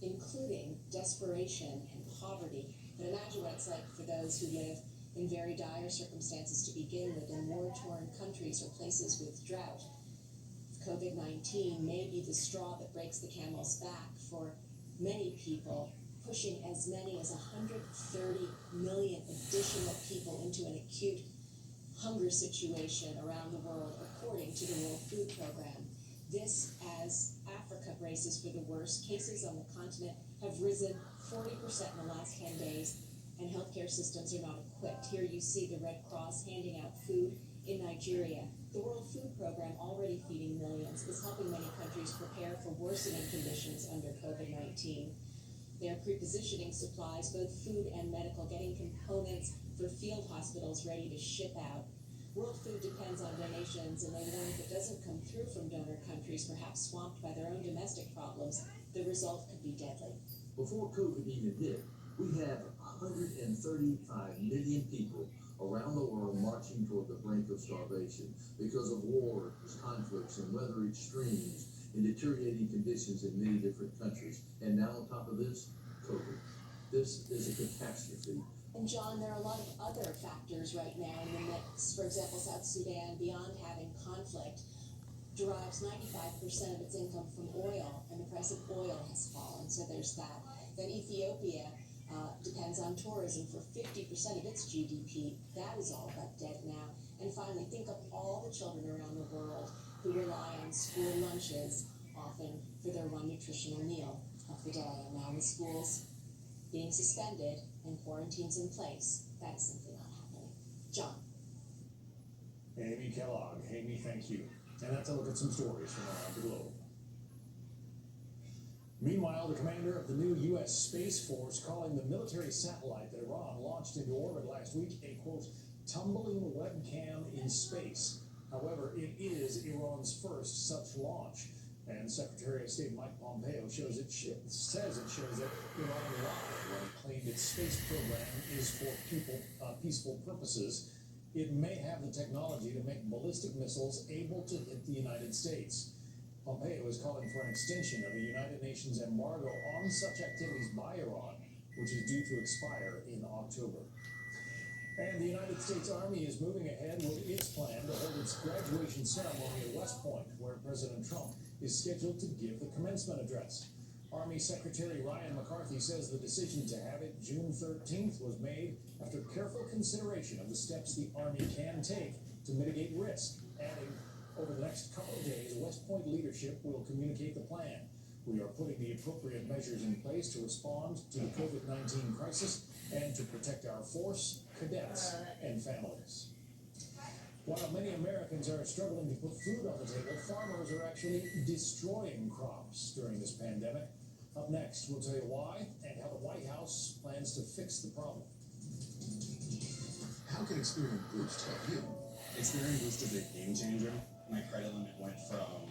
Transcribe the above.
including desperation and poverty. But imagine what it's like for those who live in very dire circumstances to begin with in war-torn countries or places with drought. COVID-19 may be the straw that breaks the camel's back for many people, pushing as many as 130 million additional people into an acute hunger situation around the world, according to the World Food Program. This as Africa braces for the worst. Cases on the continent have risen 40% in the last 10 days, and healthcare systems are not equipped. Here you see the Red Cross handing out food in Nigeria. The World Food Program, already feeding millions, is helping many countries prepare for worsening conditions under COVID-19. They are prepositioning supplies, both food and medical, getting components for field hospitals ready to ship out. World Food depends on donations, and they warn if it doesn't come through from donor countries, perhaps swamped by their own domestic problems, the result could be deadly. Before COVID even hit, we had 135 million people around the world marching toward the brink of starvation because of wars, conflicts, and weather extremes and deteriorating conditions in many different countries. And now on top of this, COVID. This is a catastrophe. And John, there are a lot of other factors right now in the mix. For example, South Sudan, beyond having conflict, derives 95% of its income from oil, and the price of oil has fallen, so there's that. Then Ethiopia depends on tourism for 50% of its GDP. That is all but dead now. And finally, think of all the children around the world who rely on school lunches, often for their one nutritional meal of the day. And now with schools being suspended and quarantines in place, that is simply not happening. John. Amy Kellogg. Amy, thank you. And that's a look at some stories from around the globe. Meanwhile, the commander of the new U.S. Space Force calling the military satellite that Iran launched into orbit last week a, quote, tumbling webcam in space. However, it is Iran's first such launch. And Secretary of State Mike Pompeo says it shows that Iran lied when it claimed its space program is for peaceful purposes. It may have the technology to make ballistic missiles able to hit the United States. Pompeo is calling for an extension of the United Nations embargo on such activities by Iran, which is due to expire in October. And the United States Army is moving ahead with its plan to hold its graduation ceremony at West Point, where President Trump is scheduled to give the commencement address. Army Secretary Ryan McCarthy says the decision to have it June 13th was made after careful consideration of the steps the Army can take to mitigate risk, adding, over the next couple of days, West Point leadership will communicate the plan. We are putting the appropriate measures in place to respond to the COVID-19 crisis and to protect our force, cadets, and families. While many Americans are struggling to put food on the table, farmers are actually destroying crops during this pandemic. Up next, we'll tell you why and how the White House plans to fix the problem. How can Experian Boost help you? Experian Boost is a game changer. My credit limit went from